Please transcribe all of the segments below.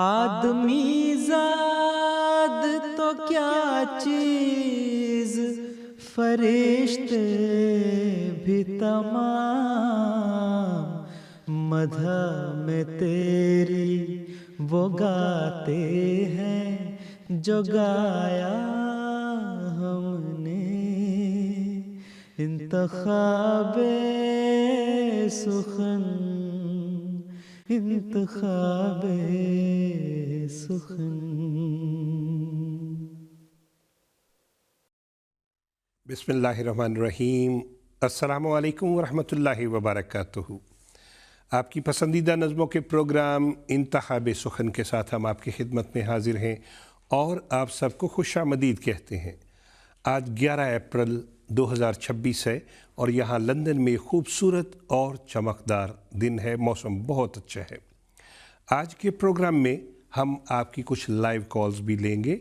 آدمی زاد تو کیا چیز، فرشتے بھی تمام مدح میں تیری وہ گاتے ہیں جو گایا ہم نے۔ انتخاب سخن، انتخاب سخن۔ بسم اللہ الرحمن الرحیم۔ السلام علیکم ورحمۃ اللہ وبرکاتہ۔ آپ کی پسندیدہ نظموں کے پروگرام انتخاب سخن کے ساتھ ہم آپ کی خدمت میں حاضر ہیں اور آپ سب کو خوش آمدید کہتے ہیں۔ آج 11 اپریل 2026 ہے اور یہاں لندن میں خوبصورت اور چمکدار دن ہے، موسم بہت اچھا ہے۔ آج کے پروگرام میں ہم آپ کی کچھ لائیو کالز بھی لیں گے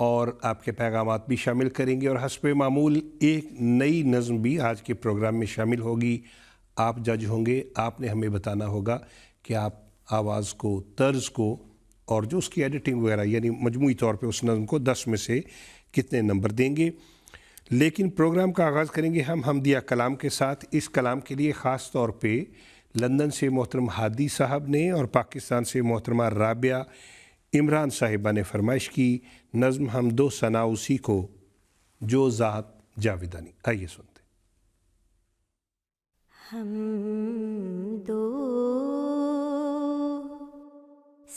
اور آپ کے پیغامات بھی شامل کریں گے، اور حسب معمول ایک نئی نظم بھی آج کے پروگرام میں شامل ہوگی۔ آپ جج ہوں گے، آپ نے ہمیں بتانا ہوگا کہ آپ آواز کو، طرز کو اور جو اس کی ایڈیٹنگ وغیرہ، یعنی مجموعی طور پہ اس نظم کو 10 میں سے کتنے نمبر دیں گے۔ لیکن پروگرام کا آغاز کریں گے ہم حمدیہ کلام کے ساتھ۔ اس کلام کے لیے خاص طور پہ لندن سے محترم ہادی صاحب نے اور پاکستان سے محترمہ رابعہ عمران صاحبہ نے فرمائش کی۔ نظم ہم دو ثنا اسی کو جو ذات جاویدانی۔ آئیے سنتے۔ ہم دو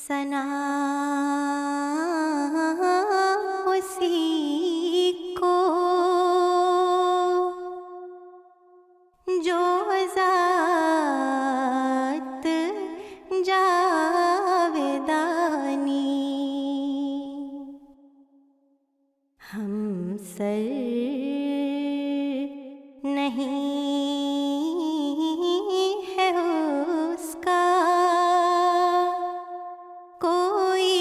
ثنا اسی کو جو ذات جاویدانی، ہم سر نہیں ہے اس کا کوئی،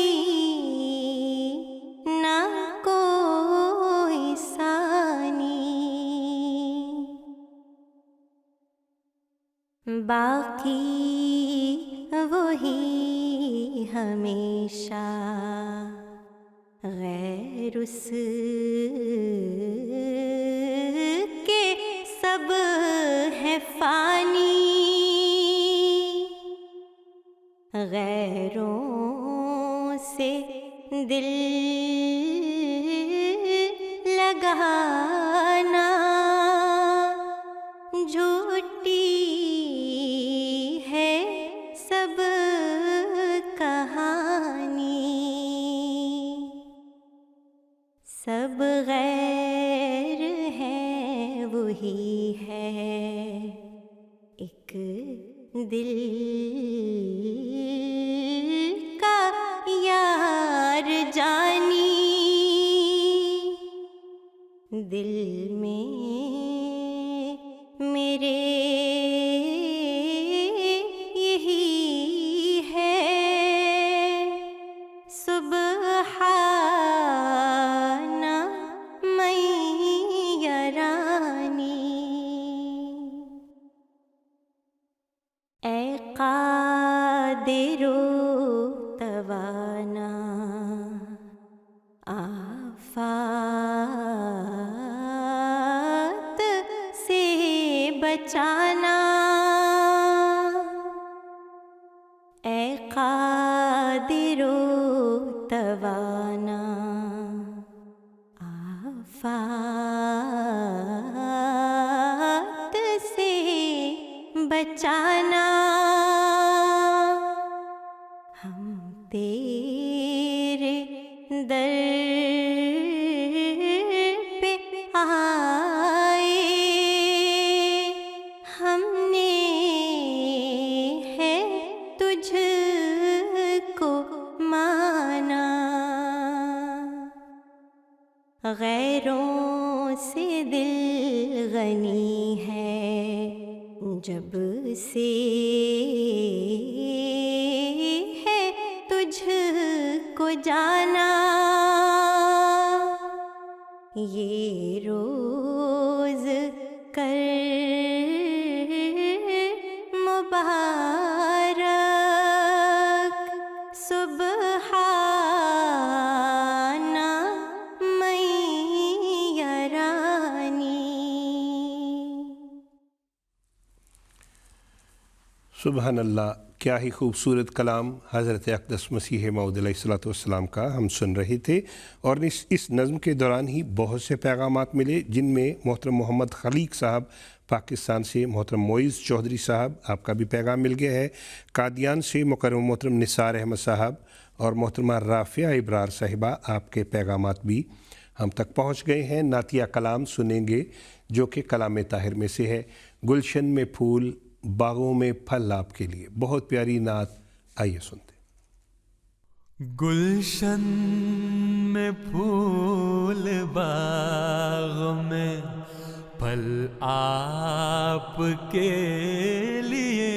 نہ کوئی ثانی، باقی وہی ہمیشہ، غیر اس کے سب ہے فانی، غیروں سے دل لگانا جھوٹی ہے سب کہانی، سب غیر ہے وہی ہے ایک دل کا یار جانی، دل میں میرے یہی ہے سبحان من یرانی۔ اے قادر و توانا، آفات سے بچانا، اے قادر و توانا، آفات سے بچانا، ہم تیرے در پہ آئے، ہم نے ہے تجھ کو مانا، غیروں سے دل غنی ہے جب سے ہے تجھ کو جانا، یہ روز کر مبارک سبحان सुहाना मैया रानी। सुबहान अल्लाह, क्या ही खूबसूरत कलाम हज़रत अक़दस मसीह मऊद अलैहिस्सलाम का हम सुन रहे थे। और इस नज़्म के दौरान ही बहुत से पैगामात मिले, जिनमें मोहतरम मोहम्मद खलीक साहब पाकिस्तान से, मोहतरम मोइज़ चौधरी साहब आपका भी पैगाम मिल गया है, कादियान से मुकर्रम मोहतरम निसार अहमद साहब और मोहतरमा राफ़िया इब्रार साहिबा, आपके पैगामात भी हम तक पहुँच गए हैं। नातिया कलाम सुनेंगे जो कि कलाम ताहिर में से है। गुलशन में फूल बागों में फल आपके लिए, बहुत प्यारी नात, आइए सुनते। गुलशन में फूल बाग में फल आपके लिए,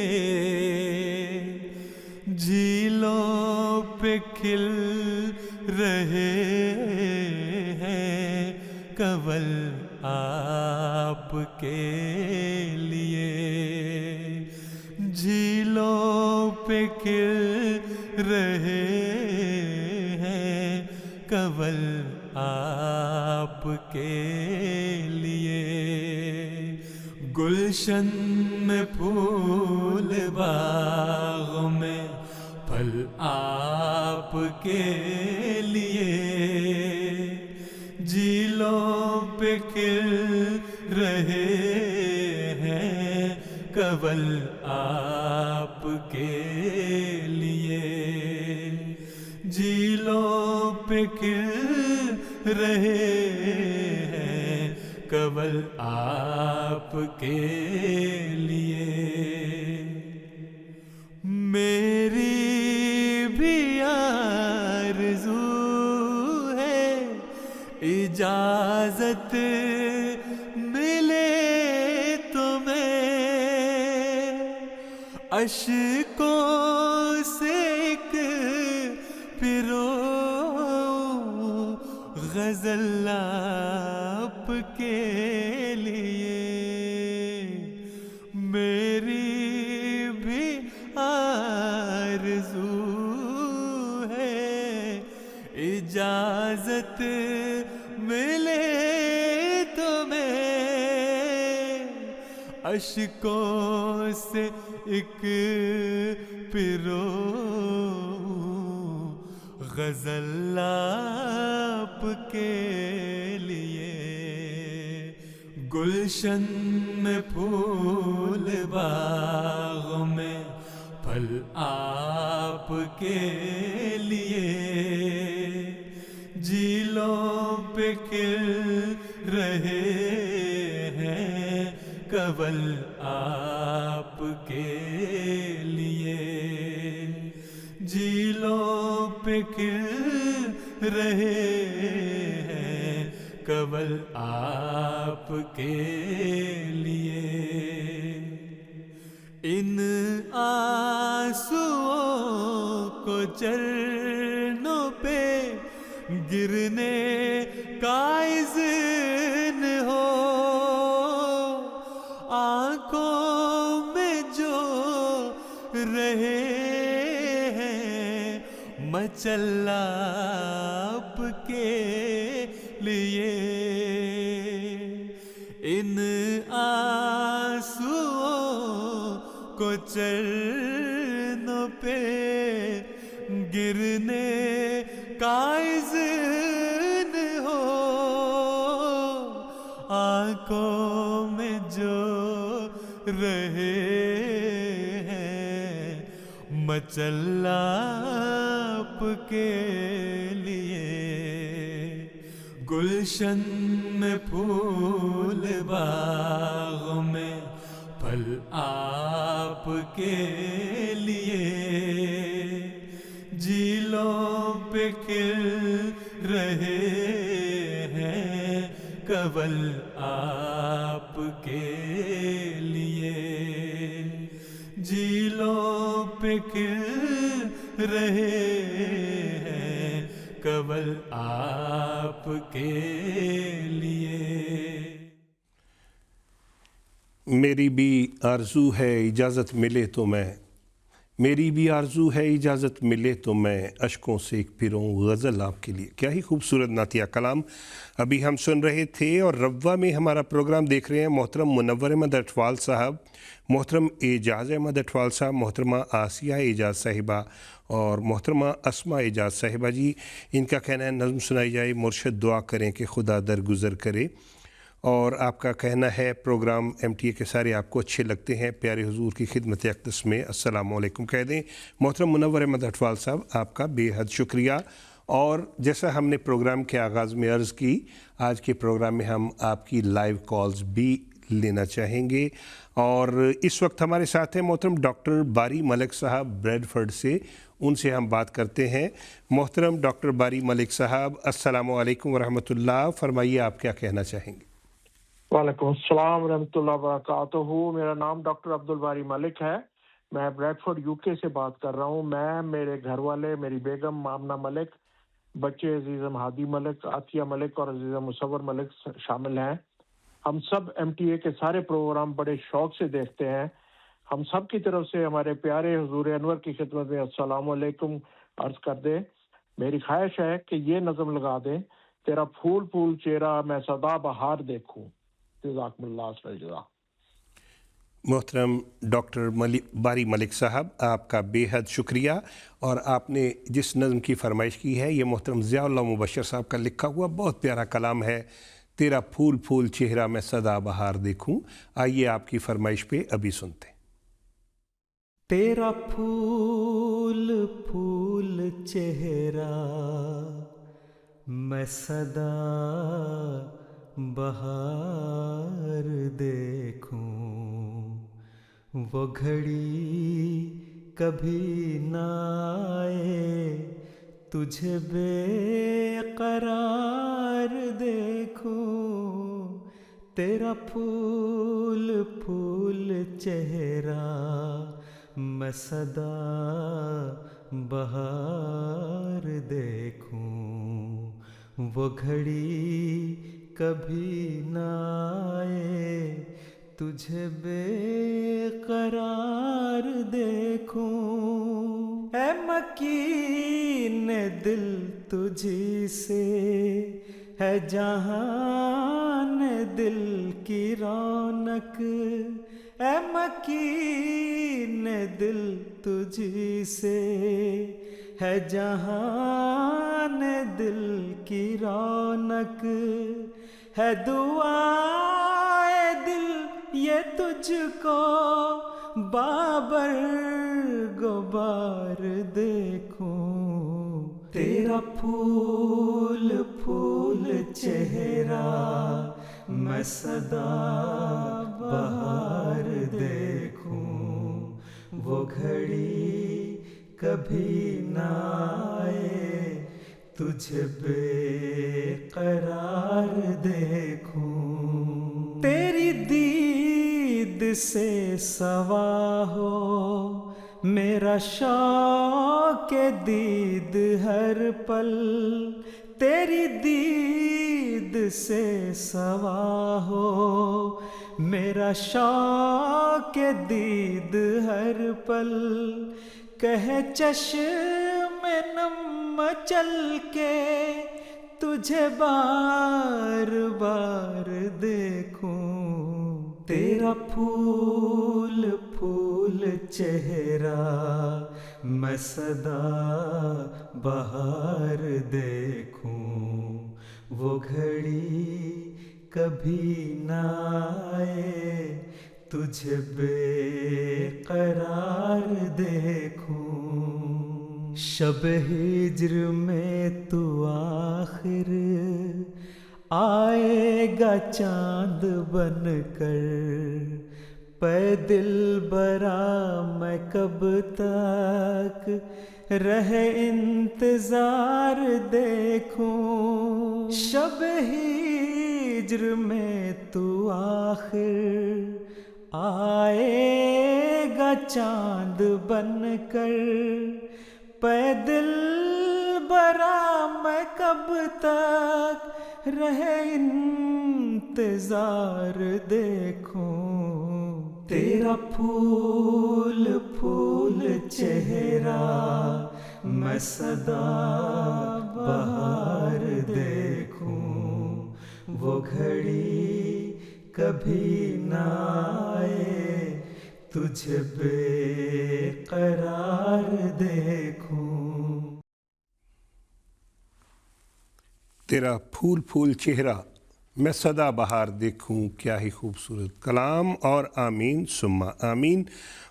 झीलों पे खिल रहे हैं कंवल आपके लिए, झीलों पे खिल रहे हैं कंवल आपके लिए। गुलशन में फूल बाग में फल आपके लिए, झीलों पे खिल रहे हैं कंवल आपके लिए, झीलों पे खिल रहे हैं कंवल आपके लिए। मेरी भी आरज़ू है इजाज़त मिले तो मैं अश्कों से एक पिरो ग़ज़ल आपके लिए। मेरी भी आरज़ू है इजाज़त मिले तो मैं अश्कों से एक पिरो ग़ज़ल आपके लिए। गुलशन में फूल बाग में फल आपके लिए, झीलों पे खिल रहे हैं कंवल आपके लिए, झीलों पे खिल रहे हैं कंवल आपके लिए। इन आंसुओं को चरणों पे गिरने का इज़्न हो, आँखों में जो रहे हैं मचल आपके लिए। इन आंसुओं को चरणों पे गिरने का इज़्न हो, आँखों में जो रहे हैं मचल आपके लिए। गुलशन में फूल बाग में फल आपके लिए, झीलों पे खिल रहे हैं कंवल आपके लिए, झीलों पे खिल रहे हैं कंवल आपके लिए। मेरी भी आरज़ू है इजाज़त मिले तो मैं मेरी भी आरजू है इजाज़त मिले तो मैं अशकों से एक फिरूं गज़ल आपके लिए। क्या ही खूबसूरत नातिया कलाम अभी हम सुन रहे थे। और रब्वा में हमारा प्रोग्राम देख रहे हैं मोहतरम मुनव्वर अहमद अटवाल साहब, मोहतरम एजाज़ अहमद अटवाल साहब, मोहतरमा आसिया एजाज़ साहिबा और मोहतरमा अस्मा एजाज़ साहिबा जी। इनका कहना है नज़्म सुनाई जाए, मुर्शद दुआ करें कि खुदा दरगुज़र करे। और आपका कहना है प्रोग्राम MTA के सारे आपको अच्छे लगते हैं, प्यारे हुजूर की खिदमत अक़दस में अस्सलाम वालेकुम कह दें। मोहतरम मुनव्वर अहमद अटवाल साहब, आपका बेहद शुक्रिया। और जैसा हमने प्रोग्राम के आगाज़ में अर्ज़ की, आज के प्रोग्राम में हम आपकी लाइव कॉल्स भी लेना चाहेंगे। और इस वक्त हमारे साथ हैं मोहतरम डॉक्टर बारी मलिक साहब ब्रेडफर्ड से, उनसे हम बात करते हैं। मोहतरम डॉक्टर बारी मलिक साहब, अस्सलामु अलैकुम वरहमतुल्लाह, फरमाइए आप क्या कहना चाहेंगे। वालेकुम अस्सलाम रहमतुल्लाह वबरकातुहू। मेरा नाम डॉक्टर अब्दुल बारी मलिक है। मैं ब्रैडफोर्ड यूके से बात कर रहा हूँ। मैं, मेरे घर वाले, मेरी बेगम मामना मलिक, बच्चे अजीज़म हादी मलिक, आतिया मलिक और अजीज़म मुसव्वर मलिक शामिल हैं। हम सब MTA के सारे प्रोग्राम बड़े शौक से देखते हैं। हम सब की तरफ से हमारे प्यारे हुजूर अनवर की खिदमत में अस्सलाम वालेकुम अर्ज़ कर दें। मेरी ख्वाहिश है कि ये नज़म लगा दें, तेरा फूल फूल चेहरा मैं सदा बहार देखूं। मोहतरम डॉक्टर बारी मलिक साहब, आपका बेहद शुक्रिया। और आपने जिस नज़म की फरमाइश की है, ये मोहतरम ज़ियाउल्लाह मुबशर साहब का लिखा हुआ बहुत प्यारा कलाम है, तेरा फूल फूल चेहरा मैं सदा बहार देखूं। आइए आपकी फरमाइश पे अभी सुनते हैं। तेरा फूल फूल चेहरा मैं सदा बहार देखूं, वो घड़ी कभी ना आए तुझे बेकरार देखूं। तेरा फूल फूल चेहरा मैं सदा बहार देखूं, वो घड़ी कभी ना आए तुझे बेकरार देखूं। ऐ मकीन दिल तुझी से है जहान दिल की रौनक, ऐ मकीन दिल तुझी से है जहान दिल की रौनक, है दुआए दिल ये तुझको बाबर गुबार देखूं। तेरा फूल फूल चेहरा मैं सदा बहार देखूं, वो घड़ी कभी ना आए तुझे बेकरार देखूं। तेरी दीद से सवा हो मेरा शौक दीद हर पल, तेरी दीद से सवा हो मेरा शौक दीद हर पल, कहे चश्मे नम चल के तुझे बार बार देखूं। तेरा फूल फूल चेहरा मैं सदा बहार देखूं, वो घड़ी कभी ना आए तुझे बेकरार देखूं। शब हिज्र में तू आखिर आएगा चांद बनकर, पे दिल बरा मैं कब तक रहे इंतजार देखूं। शब हिज्र में तू आखिर आएगा चांद बनकर, पे दिल बरा मैं कब तक रहे इंतजार देखूं। तेरा फूल फूल चेहरा मैं सदा बहार देखूं, वो घड़ी कभी ना आए तुझे बेकरार देखूं। तेरा फूल फूल चेहरा मैं सदा बहार देखूं, क्या ही खूबसूरत कलाम। और आमीन सुम्मा आमीन।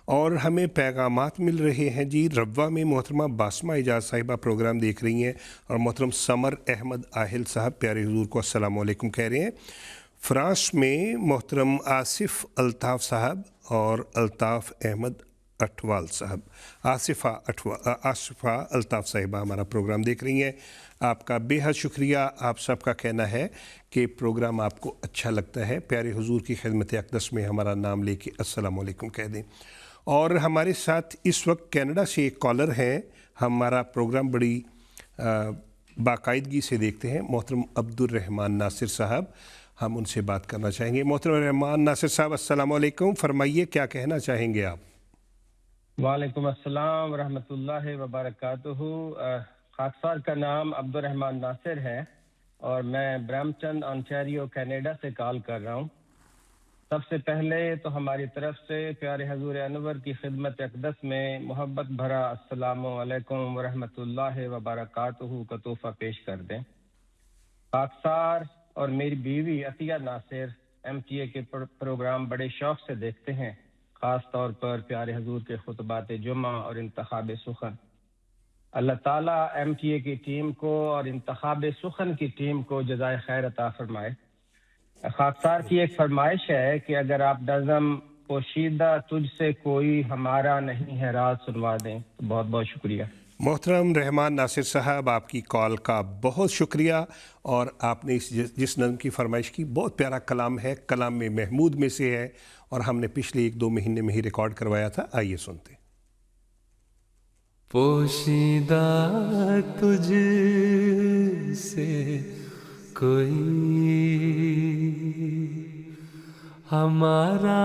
और हमें पैगामात मिल रहे हैं जी। रब्वा में मोहतरमा बासमा एजाज साहिबा प्रोग्राम देख रही हैं और मोहतरम समर अहमद आहिल साहब प्यारे हुजूर को अस्सलाम वालेकुम कह रहे हैं। फ़्रांस में मोहतरम आसिफ अल्ताफ़ साहब और अल्ताफ़ अहमद अठवाल साहब, आसिफा अल्ताफ़ साहिबा हमारा प्रोग्राम देख रही हैं। आपका बेहद शुक्रिया। आप सबका कहना है कि प्रोग्राम आपको अच्छा लगता है। प्यारे हुजूर की खिदमत अक़दस में हमारा नाम लेके अस्सलाम वालेकुम कह दें। और हमारे साथ इस वक्त कनाडा से एक कॉलर हैं। हमारा प्रोग्राम बड़ी बाकायदगी से देखते हैं, मोहतरम अब्दुल रहमान नासिर साहब। हम उनसे बात करना चाहेंगे। मोहतरम रहमान नासिर साहब अस्सलाम वालेकुम, फरमाइए क्या कहना चाहेंगे आप? वालेकुम अस्सलाम व रहमतुल्लाहि व बरकातुहू। खाकसार का नाम अब्दुल रहमान नासिर है और मैं ब्रैम्पटन ओंटारियो कनाडा से कॉल कर रहा हूँ। सबसे पहले तो हमारी तरफ से प्यारे हजूर अनवर की खिदमत अक़दस में मोहब्बत भरा अस्सलामु अलैकुम व रहमतुल्लाहि व बरकातुहू का तोहफ़ा पेश कर दें। खाकसार और मेरी बीवी अतिया नासिर MTA के प्रोग्राम बड़े शौक़ से देखते हैं, ख़ास तौर पर प्यारे हजूर के खुतबात जुमा और इंतखाब सुखन। अल्लाह ताला MTA की टीम को और इंतखाब सुखन की टीम को जज़ाए खैर अता फरमाए। खाकसार की एक फरमाइश है कि अगर आप नज़म पोशीदा तुझसे कोई हमारा नहीं है राज सुनवा दें तो बहुत बहुत शुक्रिया। मोहतरम रहमान नासिर साहब, आपकी कॉल का बहुत शुक्रिया। और आपने जिस नज़म की फरमाइश की, बहुत प्यारा कलाम है, कलाम में महमूद में से है और हमने पिछले 1-2 महीने में ही रिकॉर्ड करवाया था। आइए सुनते। पोशीदा तुझसे कोई हमारा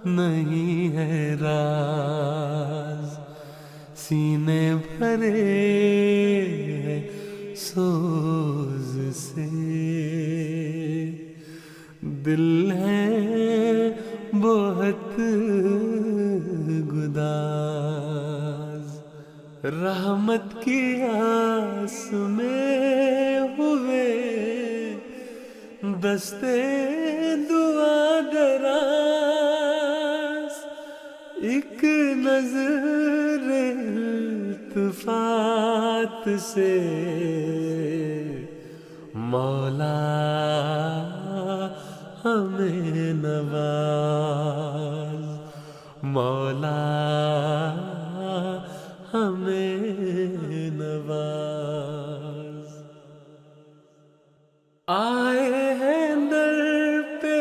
नहीं है राज, सीने भरे हैं सोज से, दिल है बहुत गुदाज, रहमत की आस में हुए दस्ते दुआ दराज, एक नजर इल्तिफात से मौला हमें नवाज, मौला हमें नवाज। आए हैं दर पे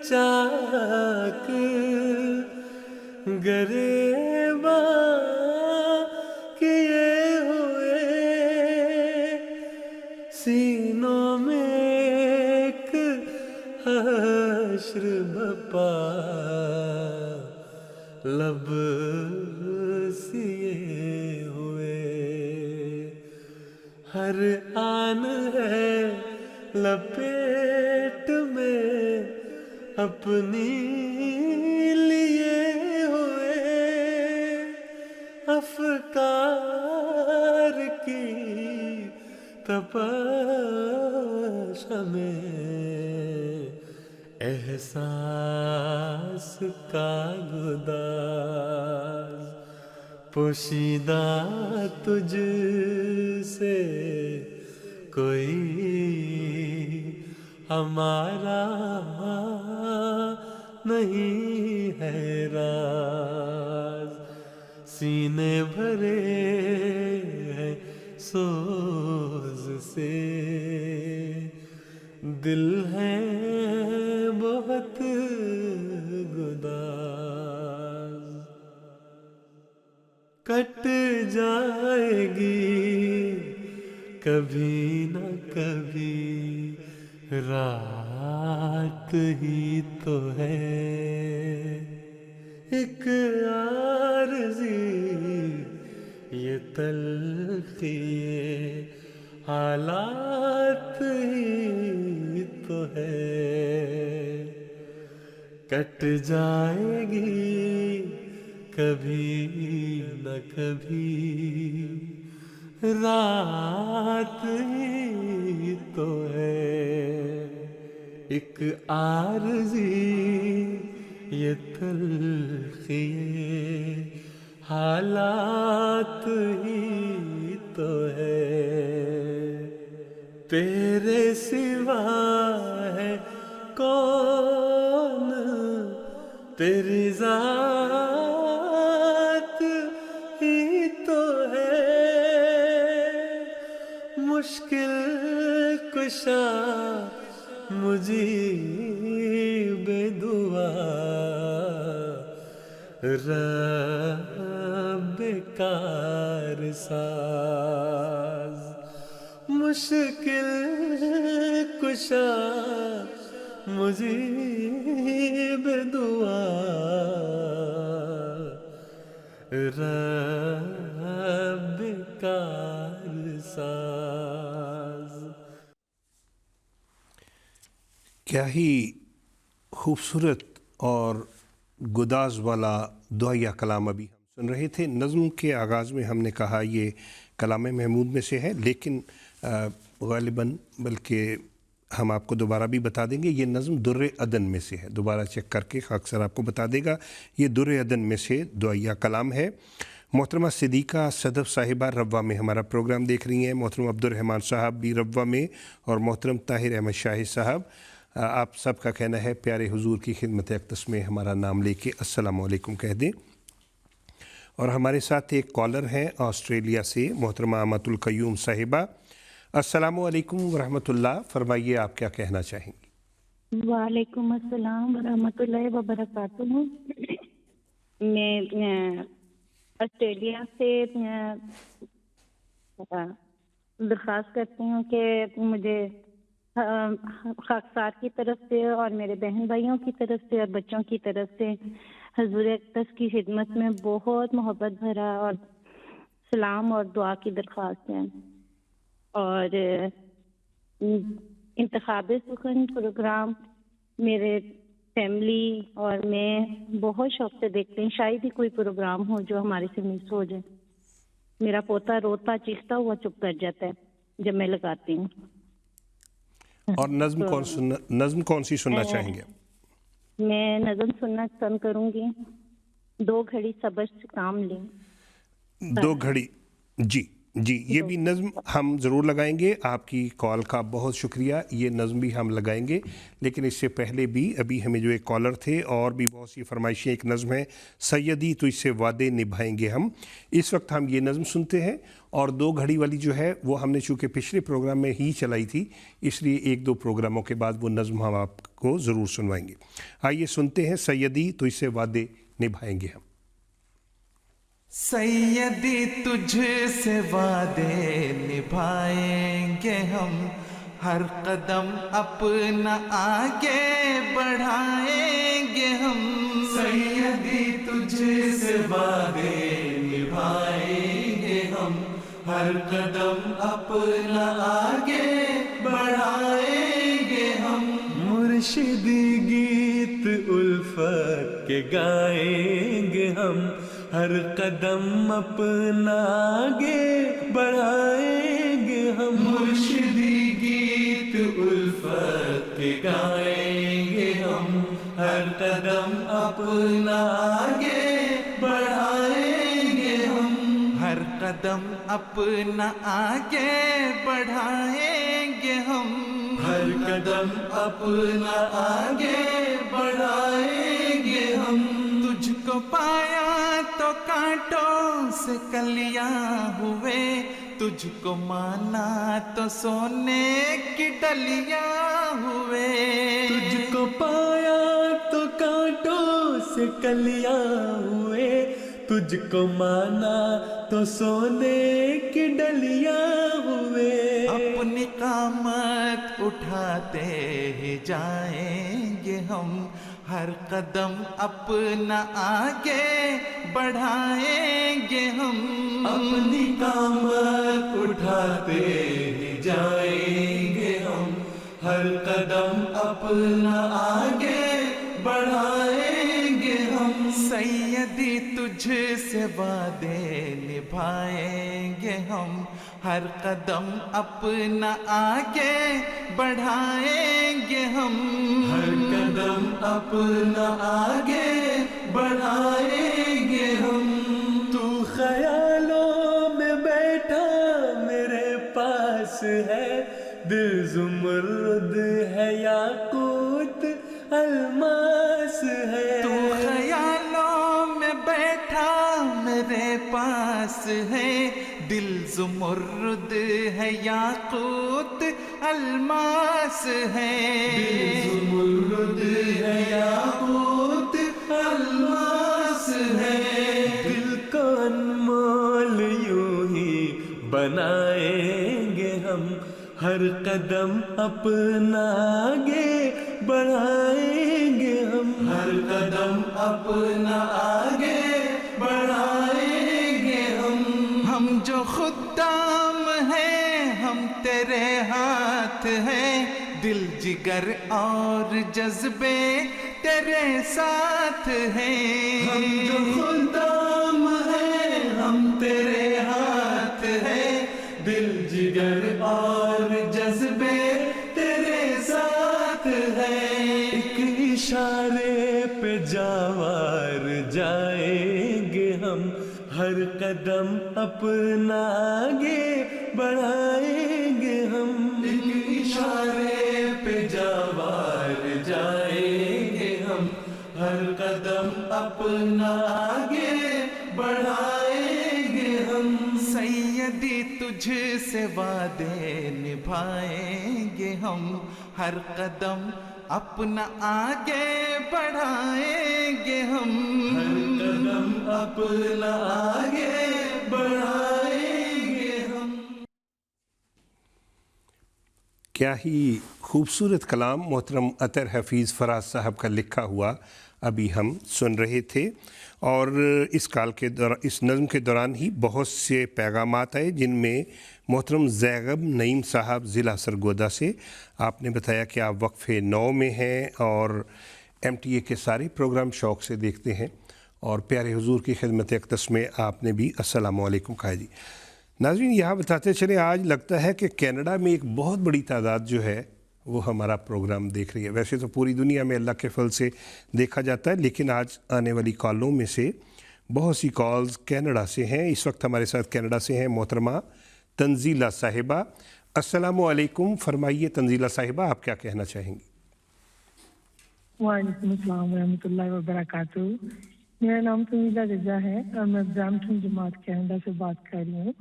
चाक गरेबा किए हुए, सीनों में एक हश्र बपा लब सिए हुए, हर आन है लपेट में अपनी लिए हुए, अफकार की तपश में एहसास का गुदाज, पोशीदा तुझसे कोई हमारा नहीं है राज, सीने भरे हैं सोज से, दिल है बहुत गुदाज। कट जाएगी कभी न कभी रात ही तो है एक आरज़ी ये तलखी ये हालात ही तो है कट जाएगी कभी न कभी रात ही तो है एक आरज़ी ये तलखी ये हालात ही तो है तेरे सिवा है कौन तेरी ज़ात ही तो है मुश्किल कुशा मुजीब दुआ रब कारसाज मुश्किल कुशा मुजीब दुआ रब कारसाज। क्या ही खूबसूरत और गुदाज वाला दुआया कलाम अभी हम सुन रहे थे। नज़्म के आगाज़ में हमने कहा ये कलाम महमूद में से है, लेकिन ग़ालिबन बल्कि हम आपको दोबारा भी बता देंगे ये नज़्म दुर्र अदन में से है। दोबारा चेक करके अक्सर आपको बता देगा ये दुर्र अदन में से दुआया कलाम है। मोहतरमा सिद्दीक़ा सदफ़ साहिबा रब्वा में हमारा प्रोग्राम देख रही हैं, मोहतरम अब्दुर्रहमान साहब भी रब्वा में, और मोहतरम ताहिर अहमद शाहिद साहब। आप सब का कहना है प्यारे हुजूर की खिदमत अक़दस में हमारा नाम लेके अस्सलामु अलैकुम कह दें। और हमारे साथ एक कॉलर हैं ऑस्ट्रेलिया से, मोहतरमा अमतुल क़य्यूम साहिबा। अस्सलामु अलैकुम वरहमतुल्लाह, फरमाइए आप क्या कहना चाहेंगी। वालेकुम अस्सलाम वरहमतुल्लाहि वबरकातुहू। मैं ऑस्ट्रेलिया से दरख्वास्त करती हूँ कि मुझे खाकसार की तरफ से और मेरे बहन भाइयों की तरफ से और बच्चों की तरफ से हुजूर अक़दस की खिदमत में बहुत मोहब्बत भरा और सलाम और दुआ की दरख्वास्त है। और इंतखाब सुखन प्रोग्राम मेरे फैमिली और मैं बहुत शौक से देखते हैं। शायद ही कोई प्रोग्राम हो जो हमारे से मिस हो जाए। मेरा पोता रोता चीखता हुआ चुप कर जाता है जब मैं लगाती हूँ। और नज़्म कौन सी सुनना चाहेंगे? मैं नज़्म सुनना पसंद करूँगी, दो घड़ी सब्र से काम लें। दो घड़ी, जी जी, ये भी नज़्म हम ज़रूर लगाएंगे। आपकी कॉल का बहुत शुक्रिया, ये नज़्म भी हम लगाएंगे। लेकिन इससे पहले भी अभी हमें जो एक कॉलर थे और भी बहुत सी फरमाइशें, एक नज़्म है सैयदी तो इससे वादे निभाएंगे हम, इस वक्त हम ये नज़्म सुनते हैं। और दो घड़ी वाली जो है वो हमने चूँकि पिछले प्रोग्राम में ही चलाई थी, इसलिए एक दो प्रोग्रामों के बाद वो नज़्म हम आपको ज़रूर सुनवाएंगे। आइए सुनते हैं सैयदी तो इससे वादे निभाएंगे हम। सैयदी तुझसे वादे निभाएंगे हम, हर कदम अपना आगे बढ़ाएंगे हम। सैयदी तुझसे वादे निभाएंगे हम, हर कदम अपना आगे बढ़ाएंगे हम। मुर्शिदी गीत उल्फत के गाएंगे हम, हर कदम अपना आगे बढ़ाएंगे हम। मुर्शिदी गीत उल्फत के गाएंगे हम, हर कदम अपना आगे बढ़ाएंगे हम। हर कदम अपना आगे बढ़ाएंगे हम, हर कदम अपना आगे बढ़ाएंगे हम। तुझको पाया तो कांटों से कलियां हुए, तुझको माना तो सोने की डलियां हुए। तुझको पाया तो कांटों से कलियां हुए, तुझ को माना तो सोने की डलियां हुए। अपनी कामत उठाते ही जाएंगे हम, हर कदम अपना आगे बढ़ाएंगे हम। अपनी कामत उठाते ही जाएंगे हम, हर कदम अपना आगे बढ़ाएंगे हम। सैयदी तुझसे वादे निभाएंगे हम, हर कदम अपना आगे बढ़ाएंगे हम। हर कदम अपना आगे बढ़ाएंगे हम। तू ख्यालों में बैठा मेरे पास है, दिल ज़ुमर्द है याकूत अलमास है। तू ख्यालों में बैठा मेरे पास है, दिल ज़ुमर्द है याकूत अलमास है। दिल ज़ुमर्द है याकूत अलमास है। दिल को अनमोल यूं ही बनाएंगे हम, हर कदम अपना आगे बढ़ाएंगे हम। हर कदम अपना आगे बढ़ाएंगे हम। हम जो खुद्दाम हैं हम तेरे हाथ हैं, दिल जिगर और जज्बे तेरे साथ हैं। हम जो खुद्दाम हैं हम तेरे हाथ हैं, दिल जिगर और जज्बे तेरे साथ हैं। एक इशारे पे जावार जाएंगे हम, हर कदम अपना आगे बढ़ाएंगे हम। एक इशारे पे जावार जाएंगे हम, हर कदम अपना आगे बढ़ाएंगे हम। सैयदी तुझसे वादे निभाएंगे हम, हर कदम अपना आगे बढ़ाएंगे हम। हर कदम अपना आगे बढ़ाएंगे हम। क्या ही खूबसूरत कलाम मोहतरम अतर हफीज़ फराज साहब का लिखा हुआ अभी हम सुन रहे थे। और इस नज़म के दौरान ही बहुत से पैगामात आए, जिनमें मोहतरम ज़ैगब नईम साहब ज़िला सरगोदा से आपने बताया कि आप वक्फ़े 9 में हैं और MTA के सारे प्रोग्राम शौक़ से देखते हैं, और प्यारे हुजूर की खिदमत अक़दस में आपने भी अस्सलामु अलैकुम कहा जी। नाज़रीन, यहाँ बताते चले, आज लगता है कि कनाडा में एक बहुत बड़ी तादाद जो है वो हमारा प्रोग्राम देख रही है। वैसे तो पूरी दुनिया में अल्लाह के फल से देखा जाता है, लेकिन आज आने वाली कॉलों में से बहुत सी कॉल्स कनाडा से हैं। इस वक्त हमारे साथ कनाडा से हैं मोहतरमा तंजीला साहिबा। अस्सलामु अलैकुम। फरमाइए तंजीला साहिबा, आप क्या कहना चाहेंगी? वालेकुम अस्सलाम रहमतुल्लाहि व बरकातहू। मेरा नाम तंजीला रजा है और मैं ब्रैम्पटन जमात कनाडा से बात कर रही हूँ।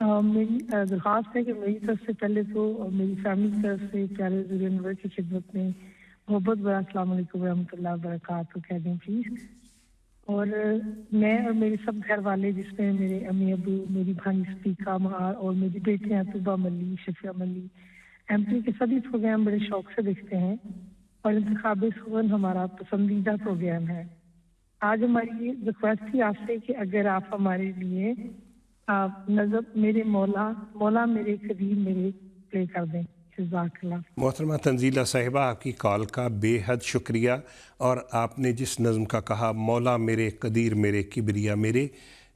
मेरी दरख्वास्त है कि मेरी तरफ से पहले तो मेरी फैमिली की तरफ से प्यारे हुज़ूर अनवर की खिदमत में बहुत बड़ा अस्सलाम वालेकुम रहमतुल्लाहि व बरकातहू कह दें प्लीज़। और मैं और मेरे सब घर वाले, जिसमें मेरे अम्मी अबू, मेरी भाई स्पीका महार और मेरी बेटियाँ तुबा मल्ली, शफिया मल्ली, MTA के सभी प्रोग्राम बड़े शौक से देखते हैं और इंतखाब सुगन हमारा पसंदीदा प्रोग्राम है। आज हमारी रिक्वेस्ट थी आपसे कि अगर आप हमारे लिए आप नज़र मेरे मौला मेरे करीब मेरे प्ले कर दें। मोहतरमा तंजीला साहिबा, आपकी कॉल का बेहद शुक्रिया। और आपने जिस नज़म का कहा, मौला मेरे कदीर मेरे किबरिया मेरे,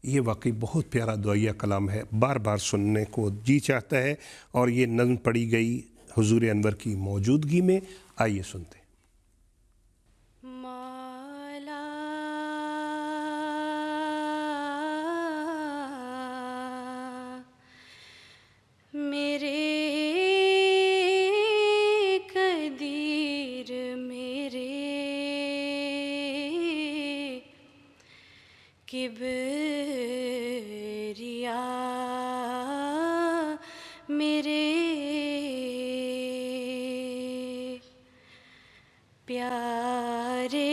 ये वाकई बहुत प्यारा दुआया कलाम है, बार बार सुनने को जी चाहता है। और ये नज़म पढ़ी गई हुजूर अनवर की मौजूदगी में। आइए सुनते हैं। किबरिया मेरे प्यारे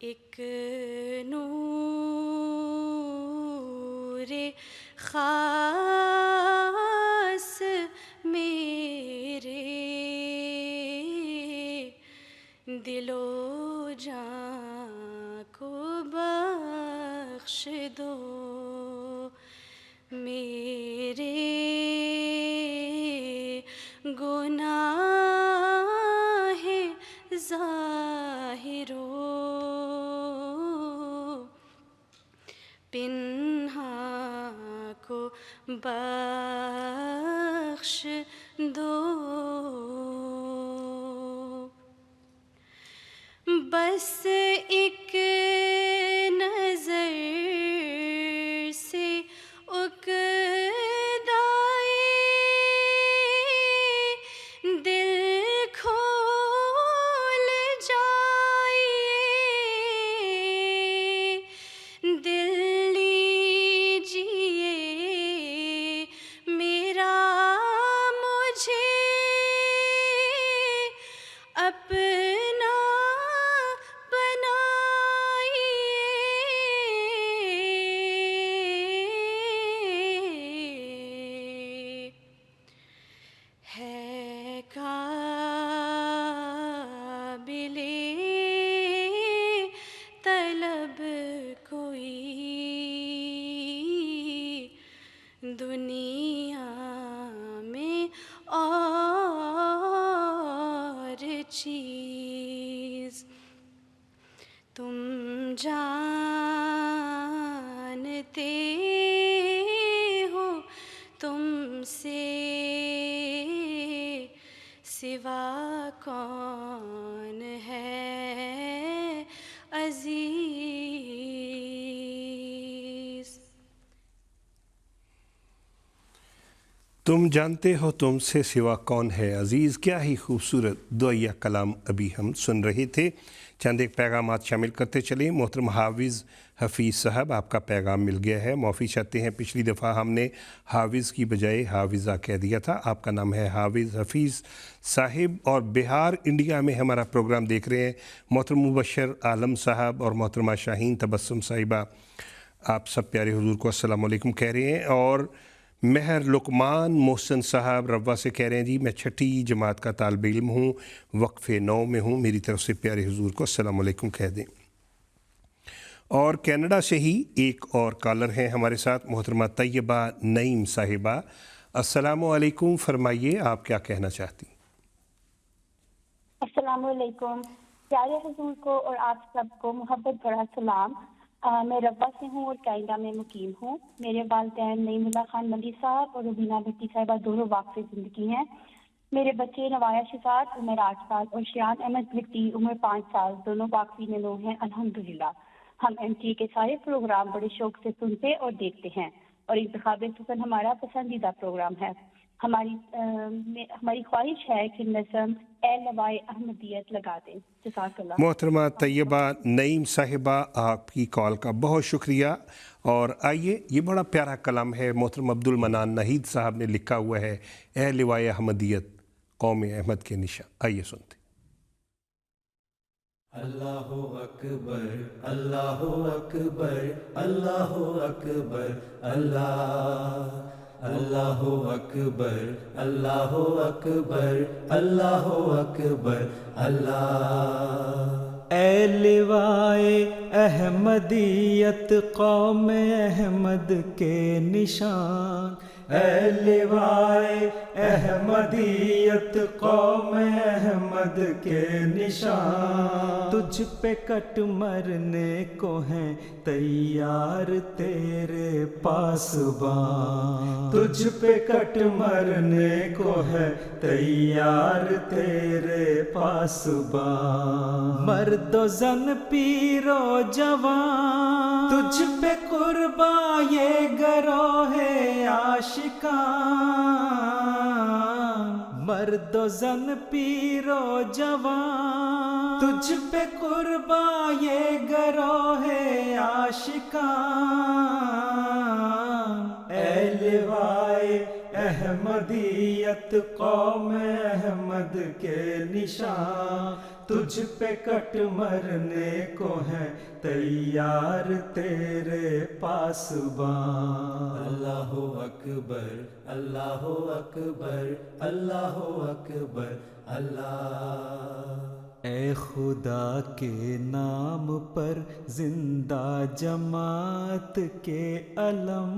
ایک نور خاص میرے دل و جان کو بخش دو، میرے گناہ ظاہر و پنہاں کو بخش دو، بس ایک نظر سے اقدائے دل کھول جائے، دل لیجیے میرا مجھے اپنا بنائیے، ہے قابل طلب کوئی دنیا میں اور چیز، تم جانتے ہو تم سے سوا کون ہے عزیز۔ تم جانتے ہو تم سے سوا کون ہے عزیز، کیا ہی خوبصورت دعائیہ کلام ابھی ہم سن رہے تھے۔ چند ایک پیغامات شامل کرتے چلیں۔ محترم حافظ حفیظ صاحب، آپ کا پیغام مل گیا ہے، معافی چاہتے ہیں، پچھلی دفعہ ہم نے حافظ کی بجائے حافظہ کہہ دیا تھا۔ آپ کا نام ہے حافظ حفیظ صاحب اور بہار انڈیا میں ہمارا پروگرام دیکھ رہے ہیں۔ محترم مبشر عالم صاحب اور محترمہ شاہین تبسم صاحبہ، آپ سب پیارے حضور کو السلام علیکم کہہ رہے ہیں، اور مہر لقمان محسن صاحب روا سے کہہ رہے ہیں جی میں چھٹی جماعت کا طالب علم ہوں، وقف 9 میں ہوں، میری طرف سے پیارے حضور کو السلام علیکم کہہ دیں۔ اور کینیڈا سے ہی ایک اور کالر ہیں ہمارے ساتھ، محترمہ طیبہ نعیم صاحبہ، السلام علیکم، فرمائیے آپ کیا کہنا چاہتی؟ السلام علیکم، پیارے حضور کو اور آپ سب کو محبت بھرا سلام۔ میں ربا سے ہوں اور کینیڈا میں مقیم ہوں۔ میرے والدین نعیم اللہ خان ملی صاحب اور ربینہ بھٹی صاحبہ دونوں واقف زندگی ہیں۔ میرے بچے نوایا شفاعت عمر 8 سال اور شیان احمد بھٹی عمر 5 سال دونوں واقفی نو ہیں الحمدللہ۔ ہم MTA کے سارے پروگرام بڑے شوق سے سنتے اور دیکھتے ہیں، اور انتخاب سخن ہمارا پسندیدہ پروگرام ہے۔ ہماری خواہش ہے کہ نظم اے لوائے احمدیت لگا دیں۔ جزاک اللہ۔ محترمہ طیبہ نعیم صاحبہ، آپ کی کال کا بہت شکریہ، اور آئیے یہ بڑا پیارا کلام ہے، محترم عبد المنان نہید صاحب نے لکھا ہوا ہے، اے لوائے احمدیت قوم احمد کے نشاں، آئیے سنتے۔ اللہ اکبر اللہ اکبر اللہ اکبر اللہ، اللہ اکبر اللہ اکبر اللہ اکبر اللہ۔ اے لوائے احمدیت قوم احمد کے نشان، اے لوائے احمدیت قوم احمد کے نشان، تجھ پہ کٹ مرنے کو ہیں تیار تیرے پاسبان، تجھ پہ کٹ مرنے کو ہے تیار تیرے پاسبان، مرد و زن پیر و جوان، تجھ پہ قرباں یہ گروہ عاشقان، مرد و زن پیر و جوان، تجھ پہ قرباں یہ گروہ عاشقان، اے لوائے احمدیت قوم احمد کے نشان، تجھ پہ کٹ مرنے کو ہے تیار تیرے پاسبان۔ اللہ اکبر اللہ اکبر اللہ اکبر اللہ۔ اے خدا کے نام پر زندہ جماعت کے علم،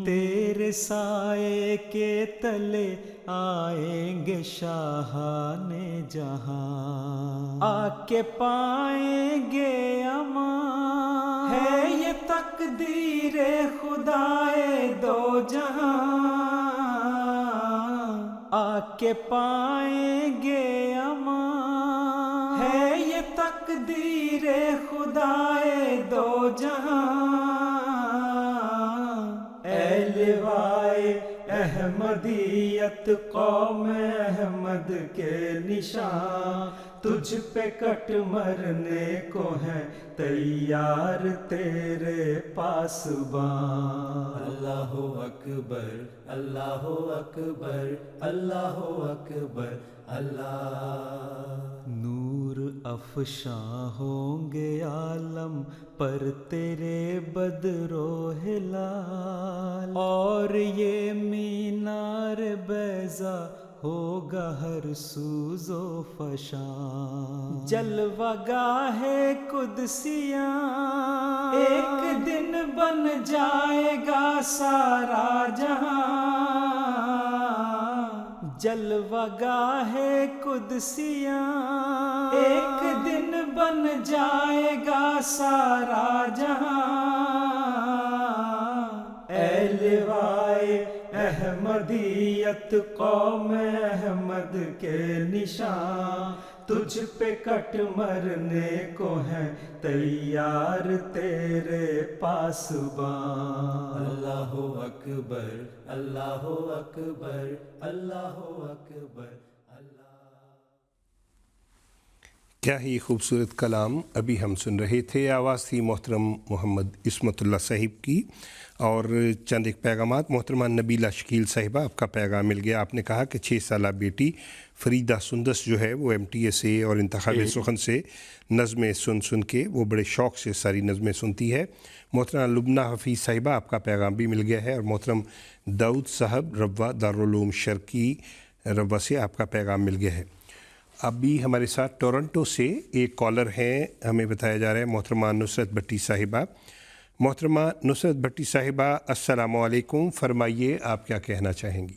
تیرے سائے کے تلے آئیں گے شاہان جہاں، آ کے پائیں گے امان، ہے یہ تقدیر خدائے دو جہاں، آ کے پائیں گے امان، ہے یہ تقدیر خدائے دو جہاں۔ اے لوائے احمدیت قوم احمد کے نشان، تجھ پہ کٹ مرنے کو ہے تیار تیرے پاسبان۔ اللہ اکبر اللہ اکبر اللہ اکبر اللہ۔ نور افشاں ہوں گے عالم پر تیرے بدر و ہلال، اور یہ مینار بیضا ہوگا ہر سوز و فشان، جلوہ گاہ قدسیاں ایک دن بن جائے گا سارا جہاں، جلوہ گاہ قدسیاں ایک دن بن جائے گا سارا جہاں۔ اے لوائے احمدیت قوم احمد کے نشان، تجھ پہ کٹ مرنے کو ہے تیار تیرے پاسبان۔ اللہ اکبر اللہ اکبر اللہ اکبر اللہ۔ کیا ہی خوبصورت کلام ابھی ہم سن رہے تھے۔ آواز تھی محترم محمد عصمت اللہ صاحب کی، اور چند ایک پیغامات۔ محترمہ نبیلہ شکیل صاحبہ، آپ کا پیغام مل گیا۔ آپ نے کہا کہ 6 سالہ بیٹی فریدہ سندس جو ہے وہ MTA سے اور انتخاب سخن سے نظمیں سن کے وہ بڑے شوق سے ساری نظمیں سنتی ہے۔ محترمہ لبنہ حفیظ صاحبہ، آپ کا پیغام بھی مل گیا ہے، اور محترم داؤد صاحب روا دارالعلوم شرقی روا سے آپ کا پیغام مل گیا ہے۔ ابھی ہمارے ساتھ ٹورنٹو سے ایک کالر ہیں، ہمیں بتایا جا رہا ہے محترمہ نصرت بھٹی صاحبہ۔ محترمہ نصرت بھٹی صاحبہ، السلام علیکم، فرمائیے آپ کیا کہنا چاہیں گی؟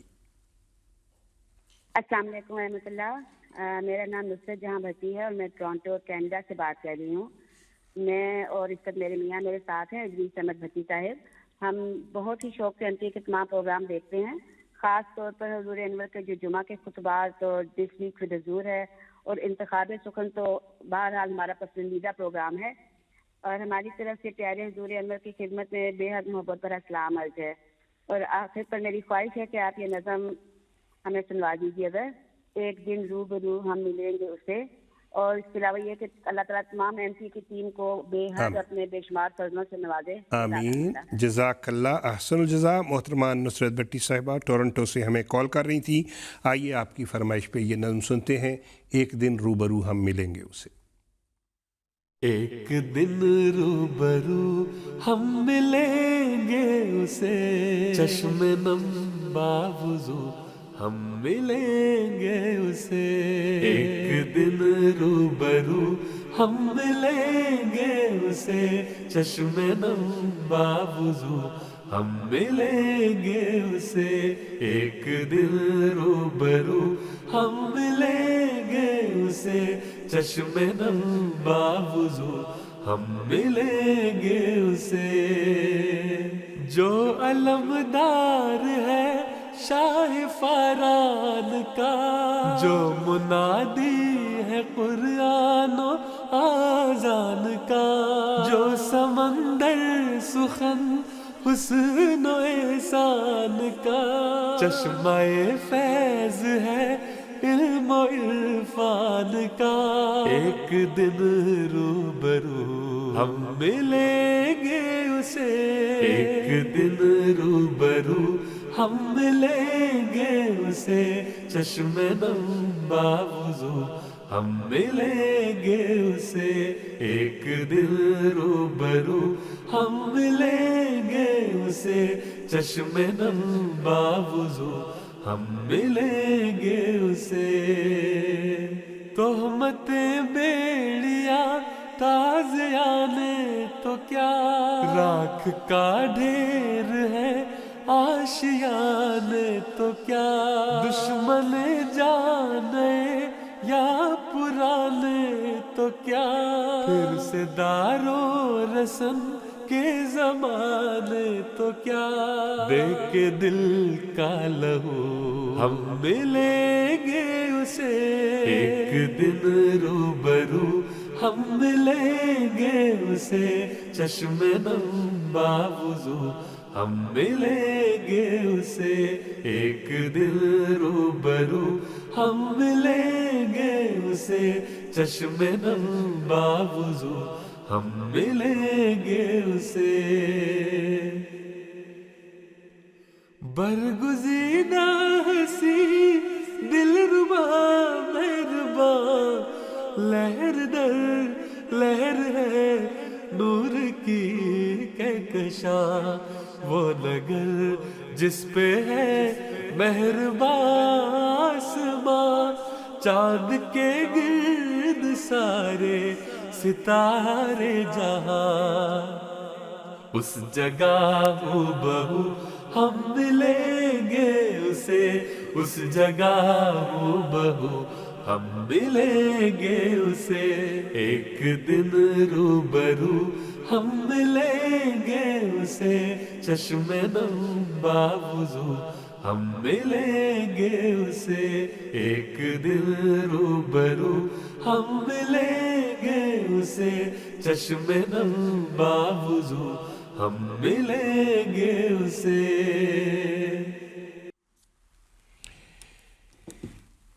السلام علیکم ورحمۃ اللہ۔ میرا نام نصرت جہاں بھٹی ہے اور میں ٹورانٹو کینیڈا سے بات کر رہی ہوں۔ میں اور اس وقت میرے میاں میرے ساتھ ہیں، ادریس احمد بھٹی صاحب۔ ہم بہت ہی شوق سے MTA کے تمام پروگرام دیکھتے ہیں، خاص طور پر حضور انور کے جو جمعہ کے خطبات اور دس ویک ود حضور ہے، اور انتخاب سخن تو بہرحال ہمارا پسندیدہ پروگرام ہے، اور ہماری طرف سے پیارے حضور انور کی خدمت میں بے حد محبت بھرا سلام عرض ہے۔ اور آخر پر میری خواہش ہے کہ آپ یہ نظم ہمیں سنوا دیجیے، اگر ایک دن روبرو ہم ملیں گے اسے۔ اور اس کے علاوہ یہ کہ اللہ تعالیٰ تمام MTA کی ٹیم کو بے حد اپنے بے شمار فضلوں سے نوازے۔ آمین، جزاک اللہ، احسن الجزا۔ محترمہ نصرت بھٹی صاحبہ ٹورنٹو سے ہمیں کال کر رہی تھی۔ آئیے آپ کی فرمائش پہ یہ نظم سنتے ہیں، ایک دن روبرو ہم ملیں گے اسے۔ ایک دن روبرو ہم ملیں گے اسے، چشم نم باوضو ہم ملیں گے اسے۔ ایک دن روبرو ہم ملیں گے اسے، چشم نم باوضو ہم ملیں گے اسے۔ ایک دن روبرو ہم ملیں گے اسے، چشم نم باوضو ہم ملیں گے اسے۔ جو علمدار ہے شاہ فاران کا، جو منادی ہے قرآن و آذان کا، جو سمندر سخن حسن و احسان کا، چشمہ فیض ہے علم و عرفان کا۔ ایک دن روبرو ہم ملیں گے اسے، ایک دن روبرو ہم ملیں گے اسے چشم نم باوضو ہم ملیں گے اسے ایک دن روبرو ہم ملیں گے اسے چشم نم باوضو ہم ملیں گے اسے تہمتیں بیڑیا تازیانے تو کیا راکھ کا ڈھیر ہے آشیانے تو کیا دشمن جانے یا پرانے تو کیا پھر سے دارو رسن کے زمانے تو کیا دیکھ کے دل کا لہو ہم ملیں گے اسے ایک دن روبرو ہم ملیں گے اسے چشم نم باوضو ہم ملیں گے اسے ایک دن روبرو ہم ملیں گے اسے چشم نم باوضو ہم ملیں گے اسے برگزیدہ ہنسی دلربا مہربان لہر در لہر ہے نور کی کہکشاں وہ نگر جس پہ ہے مہربان آسمان چاند کے گرد سارے ستارے جہاں اس جگہ ہو بہو ہم ملیں گے اسے اس جگہ ہو بہو ہم ملیں گے اسے ایک دن روبرو ہم ملیں گے اسے چشم نم باوضو ہم ملیں گے اسے ایک دن روبرو ہم ملیں گے اسے چشم نم باوضو ہم ملیں گے اسے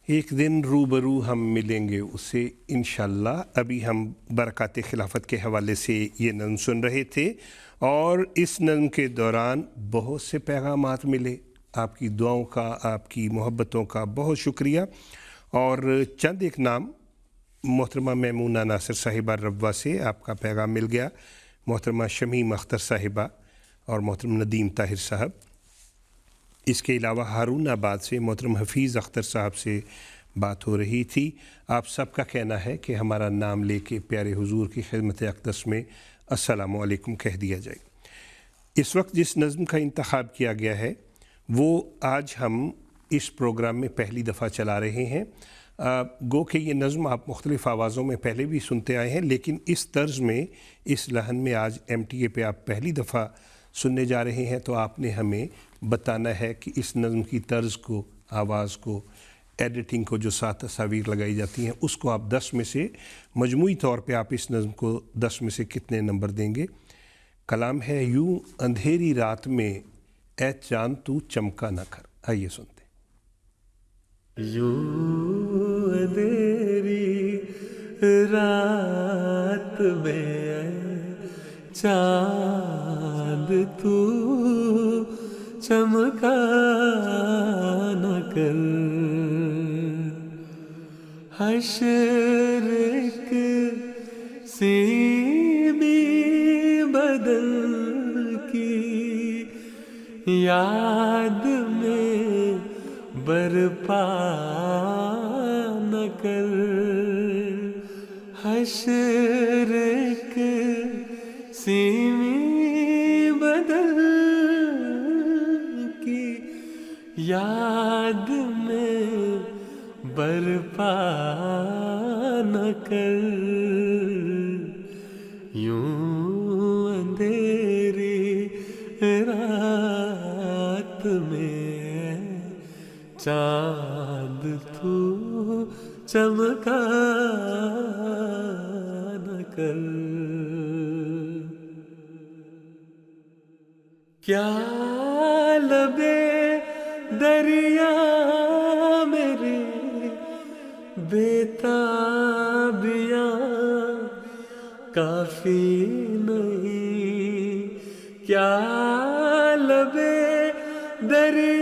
ایک دن روبرو ہم ملیں گے اسے انشاءاللہ۔ ابھی ہم برکات خلافت کے حوالے سے یہ نظم سن رہے تھے اور اس نظم کے دوران بہت سے پیغامات ملے، آپ کی دعاؤں کا، آپ کی محبتوں کا بہت شکریہ۔ اور چند ایک نام، محترمہ میمونہ ناصر صاحبہ ربوہ سے آپ کا پیغام مل گیا، محترمہ شمیم اختر صاحبہ اور محترم ندیم طاہر صاحب۔ اس کے علاوہ ہارون آباد سے محترم حفیظ اختر صاحب سے بات ہو رہی تھی۔ آپ سب کا کہنا ہے کہ ہمارا نام لے کے پیارے حضور کی خدمت اقدس میں السلام علیکم کہہ دیا جائے۔ اس وقت جس نظم کا انتخاب کیا گیا ہے وہ آج ہم اس پروگرام میں پہلی دفعہ چلا رہے ہیں۔ گو کہ یہ نظم آپ مختلف آوازوں میں پہلے بھی سنتے آئے ہیں، لیکن اس طرز میں، اس لحن میں آج MTA پہ آپ پہلی دفعہ سننے جا رہے ہیں، تو آپ نے ہمیں بتانا ہے کہ اس نظم کی طرز کو، آواز کو، ایڈیٹنگ کو جو 7 تصاویر لگائی جاتی ہیں، اس کو آپ 10 میں سے مجموعی طور پہ آپ اس نظم کو 10 میں سے کتنے نمبر دیں گے؟ کلام ہے یوں اندھیری رات میں اے چاند تو چمکا نہ کر۔ آئیے سنتے ہیں۔ یوں اندھیری رات میں چاند تو چمکا نہ کر، حشر ایک سیمی بدل کی یاد میں برپا نہ کر، حشر ایک سیمی بدل کی یاد میں برپا نہ کر، یوں اندھیری رات میں چاند تو چمکا نہ کر۔ کیا لبے دریا میرے بے تابیاں کافی نہیں، کیا لبے دریا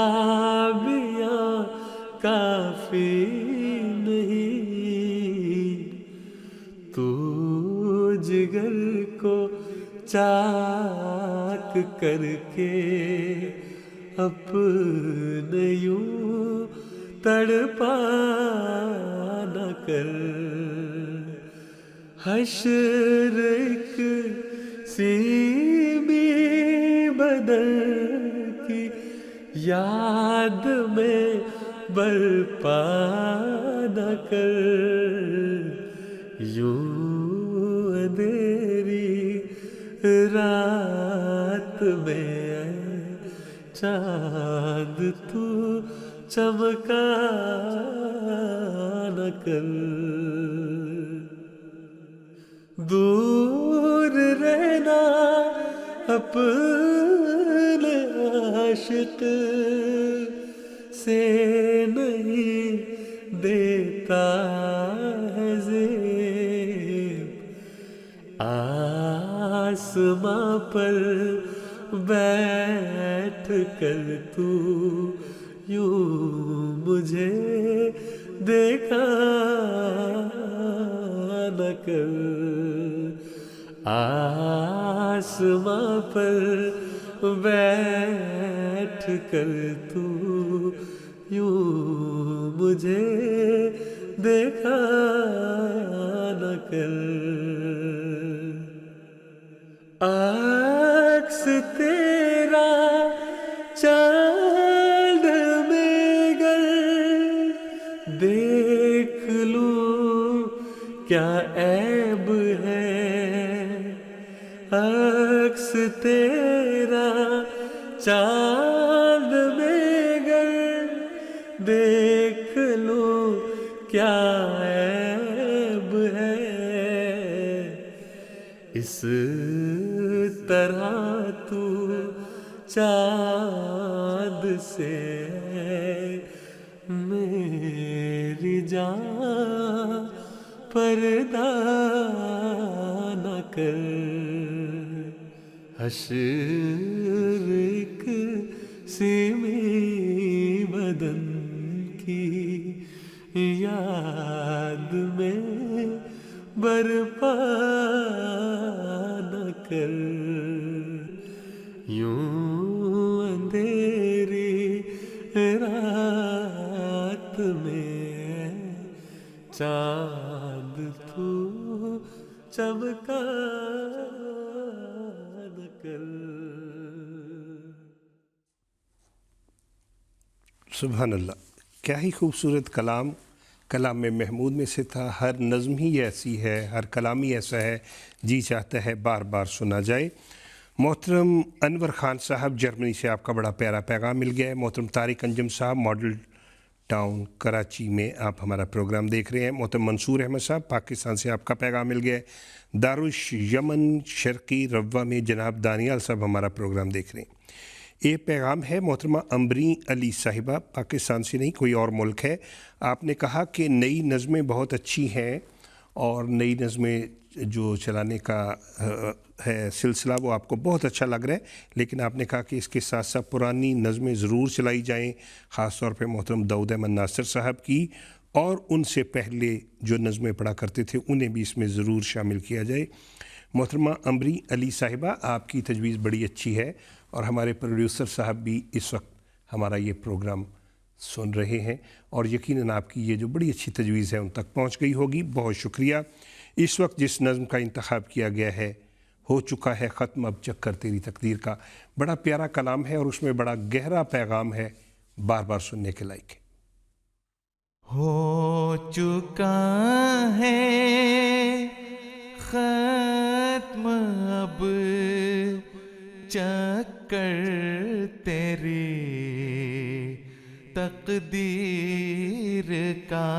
خرابیاں کافی نہیں، تو جگر کو چاک کر کے اپنے یوں تڑپا نہ کر، حشر ایک سیمی بدل کی یاد میں برپا نہ کر، یوں اندھیری رات میں چاند تو چمکا نہ کر، دور رہنا اپنے عاشق سے نہیں دیتا ہے زیب، آسماں پر بیٹھ کر تو یوں مجھے دیکھا نہ کر، آسماں پر بیٹھ کر تو یوں مجھے دیکھا نہ کر، عکس تیرا چاند میں گر دیکھ لوں کیا عیب ہے، عکس تیرا چاند میں گر دیکھ لوں کیا عیب ہے، اس طرح تو چاند سے میری جان پردہ نہ کر، حشر ایک سیمی بدن کی یاد میں برپا نہ کر، یوں اندھیری رات میں چاند تو چمکا نہ کر۔ سبحان اللہ، کیا ہی خوبصورت کلام محمود میں سے تھا۔ ہر نظم ہی ایسی ہے، ہر کلام ہی ایسا ہے، جی چاہتا ہے بار بار سنا جائے۔ محترم انور خان صاحب جرمنی سے آپ کا بڑا پیارا پیغام مل گیا ہے۔ محترم طارق انجم صاحب ماڈل ٹاؤن کراچی میں آپ ہمارا پروگرام دیکھ رہے ہیں۔ محترم منصور احمد صاحب پاکستان سے آپ کا پیغام مل گیا ہے۔ داروش یمن شرقی روا میں جناب دانیال صاحب ہمارا پروگرام دیکھ رہے ہیں۔ یہ پیغام ہے محترمہ امبری علی صاحبہ، پاکستان سے نہیں کوئی اور ملک ہے۔ آپ نے کہا کہ نئی نظمیں بہت اچھی ہیں اور نئی نظمیں جو چلانے کا ہے سلسلہ وہ آپ کو بہت اچھا لگ رہا ہے، لیکن آپ نے کہا کہ اس کے ساتھ ساتھ پرانی نظمیں ضرور چلائی جائیں، خاص طور پہ محترم داؤد احمد ناصر صاحب کی، اور ان سے پہلے جو نظمیں پڑھا کرتے تھے انہیں بھی اس میں ضرور شامل کیا جائے۔ محترمہ امبری علی صاحبہ، آپ کی تجویز بڑی اچھی ہے اور ہمارے پروڈیوسر صاحب بھی اس وقت ہمارا یہ پروگرام سن رہے ہیں اور یقیناً آپ کی یہ جو بڑی اچھی تجویز ہے ان تک پہنچ گئی ہوگی۔ بہت شکریہ۔ اس وقت جس نظم کا انتخاب کیا گیا ہے، ہو چکا ہے ختم اب چکر تیری تقدیر کا، بڑا پیارا کلام ہے اور اس میں بڑا گہرا پیغام ہے، بار بار سننے کے لائق ہے۔ ہو چکا ہے ختم اب چکر تیری تقدیر کا،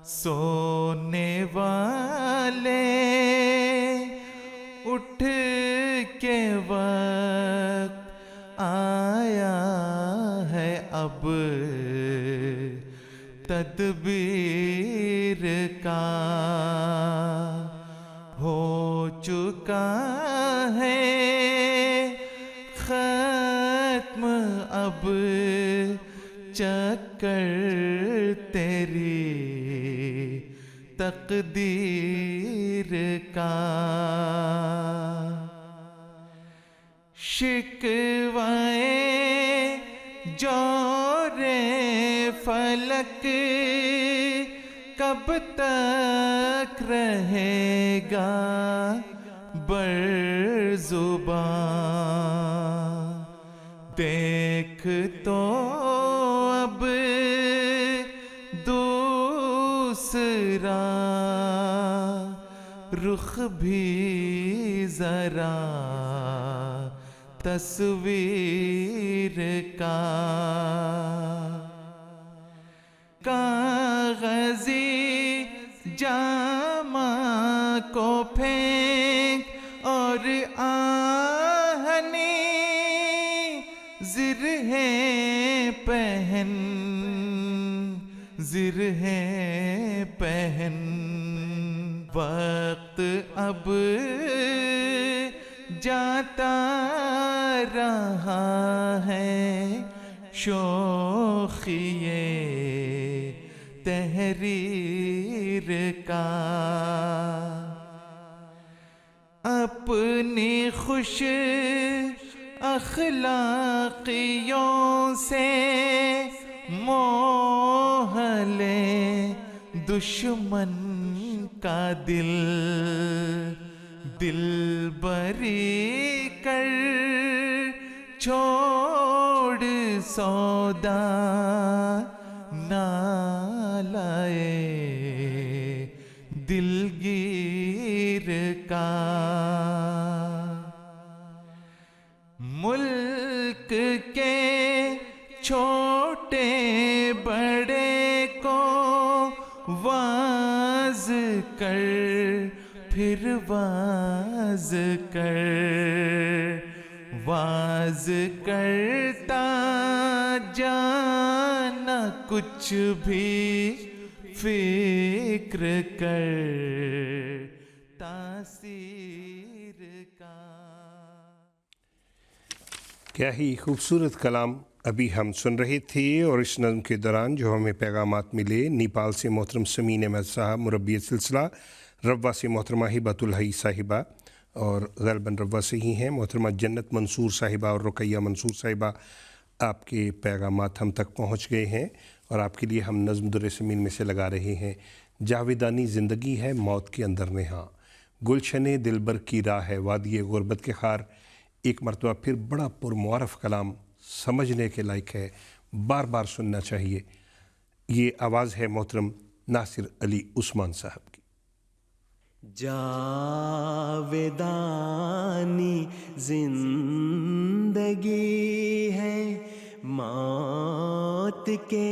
سونے والے اٹھ کے وقت آیا ہے اب تدبیر کا، ہو چکا ہے ختم अब चक्कर तेरी तकदीर का, शिकवाए जोरे फलक कब तक रहेगा बरज़ुबां, देख तो अब दूसरा रुख भी जरा तस्वीर का, कागज़ी जामा को फेंक और आहनी ज़िरहें पहन, ज़िरहें पहन, वक्त अब जाता रहा है शोखिए तहरीर का, अपनी खुश अखलाकियों से मोह ले दुश्मन का दिल, दिल बरी कर छोड़ सौदा ना लाए दिलगीर का, मुल्क के छोटे बड़े को वाज कर, फिर वाज कर, वाज करता जाना कुछ भी फिक्र कर तासीर का। क्या ही खूबसूरत कलाम अभी हम सुन रहे थे। और इस नज़्म के दौरान जो हमें पैगामात मिले, नेपाल से मोहतरम समीन अहमद साहब मुरब्बी सिलसिला, रब्वा से मोहतरमा हिबतुल हई साहिबा और ग़ालिबन रब्वा से ही हैं मोहतरमा जन्नत मंसूर साहिबा और रुकैया मंसूर साहिबा, आपके पैगामात हम तक पहुँच गए हैं और आपके लिए हम नज़्म दुर्र समीन में से लगा रहे हैं। जावेदानी ज़िंदगी है मौत के अंदर नेहा, गुलशने दिलबर की राह है वादिये गुरबत के खार। एक मरतबा फिर बड़ा पुरमुआरफ कलाम, समझने के लायक है, बार बार सुनना चाहिए। ये आवाज़ है मोहतरम नासिर अली उस्मान साहब की। जावेदानी जिंदगी है मौत के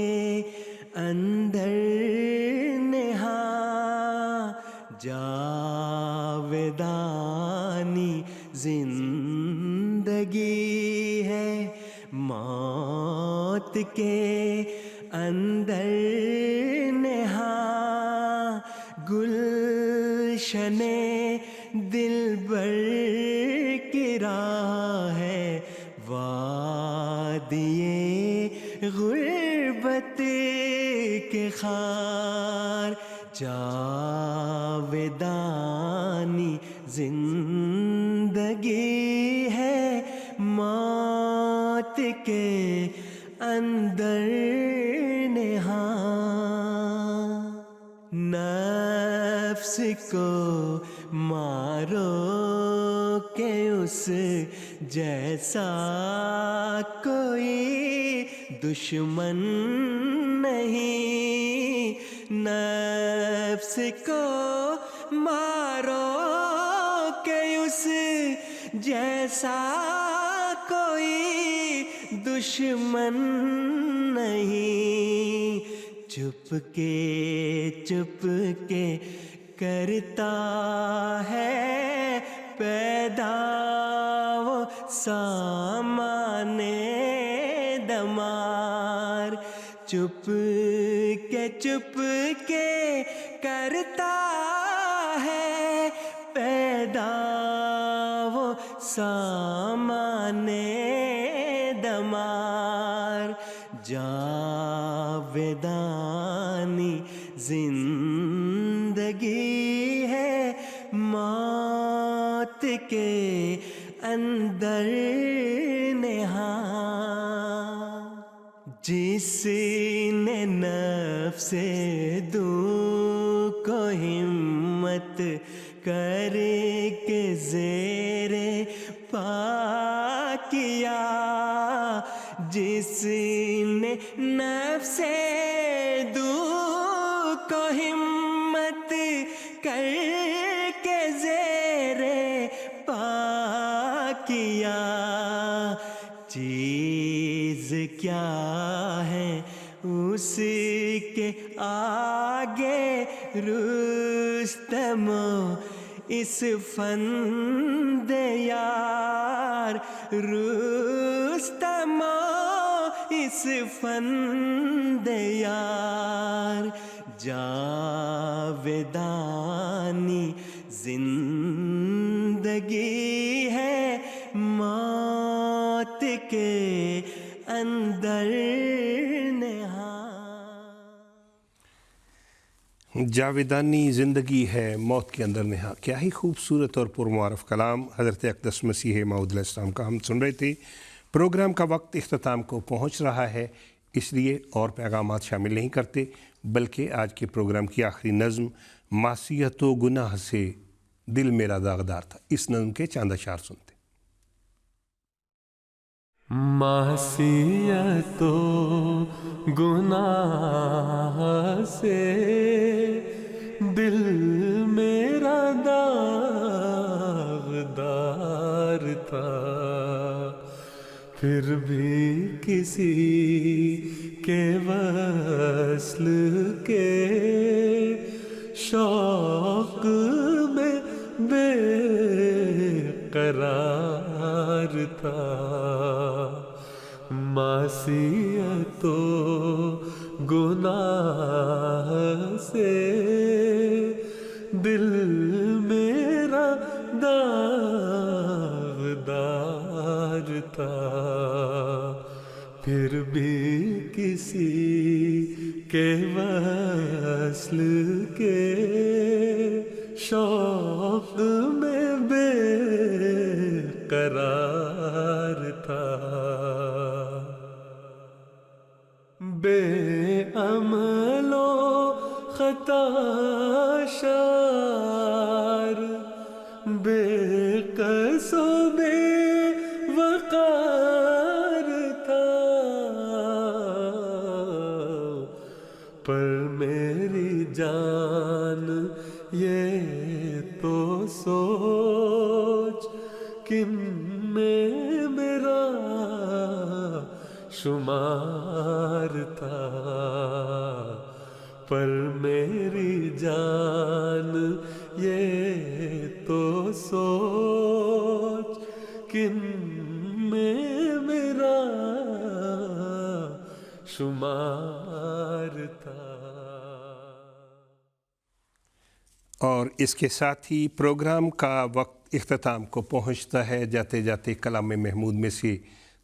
अंदर नेहा, जावेदानी जिंदगी है मौत के अंदर नेहा, गुलशने दिलबर की राह है वादिये गुरबत के खार। जावेदानी जिंदगी है मौत के अंदर नेहा, नफ्स को मारो के उस जैसा कोई दुश्मन नहीं, नफ्स को मारो के उस जैसा कोई दुश्मन नहीं, चुपके चुपके करता है पैदा वो सामाने दमार, चुपके करता है पैदा वो सामाने दमार। یار جاودانی زندگی ہے موت کے اندر نہاں جس نے نفس دو کو ہمت کر کے زیر پا کیا جس نے نفس دو کو ہمت کر کے زیر پا کیا چیز کیا ہے اس کے آگے رستم اس فند یار رستم اس فند یار جاودانی زندگی ہے موت کے اندر جاودانی زندگی ہے موت کے اندر نہا. کیا ہی خوبصورت اور پرمعارف کلام حضرت اقدس مسیح موعود علیہ السلام کا ہم سن رہے تھے. پروگرام کا وقت اختتام کو پہنچ رہا ہے، اس لیے اور پیغامات شامل نہیں کرتے، بلکہ آج کے پروگرام کی آخری نظم معصیت و گناہ سے دل میرا داغدار تھا. اس نظم کے چاند اشعار سنتے. معصیت و گناہ سے دل میرا داغدار تھا، پھر بھی کسی کے وصل کے شوق میں بے قرار تھا. معصیت و گناہ سے دل میرا داغدار تھا، پھر بھی کسی کے وصل کے شوق میں بے قرار تھا. بے عمل و خطا شار، بے قص و بے وقار تھا، پر میری جان یہ تو سوچ کن میں میرا شمار تھا، پر میری جان یہ تو سوچ کن میں میرا شمار تھا. اور اس کے ساتھ ہی پروگرام کا وقت اختتام کو پہنچتا ہے. جاتے جاتے کلام محمود میں سے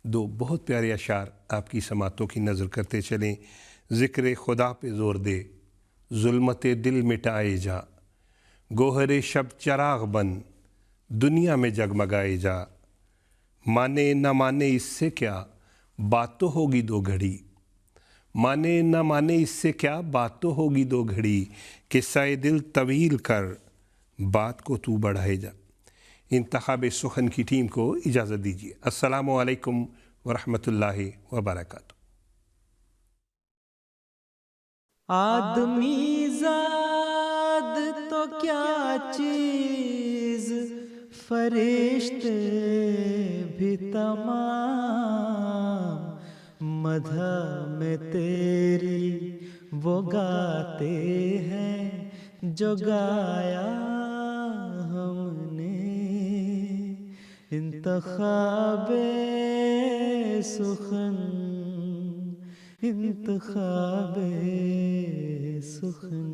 دو بہت پیارے اشعار آپ کی سماعتوں کی نظر کرتے چلیں. ذکر خدا پہ زور دے، ظلمت دل مٹائے جا، گوہر شب چراغ بن، دنیا میں جگمگائے جا. مانے نہ مانے اس سے کیا، بات تو ہوگی دو گھڑی. مانے نہ مانے اس سے کیا، بات تو ہوگی دو گھڑی. قصہ دل طویل کر، بات کو تو بڑھائے جا. انتخاب سخن کی ٹیم کو اجازت دیجیے. السلام علیکم ورحمۃ اللہ وبرکاتہ. آدمی زاد تو کیا چیز، فرشتے بھی تمام، مدح میں تیری وہ گاتے ہیں جو گایا ہم نے. انتخاب سخن، انتخاب سخن.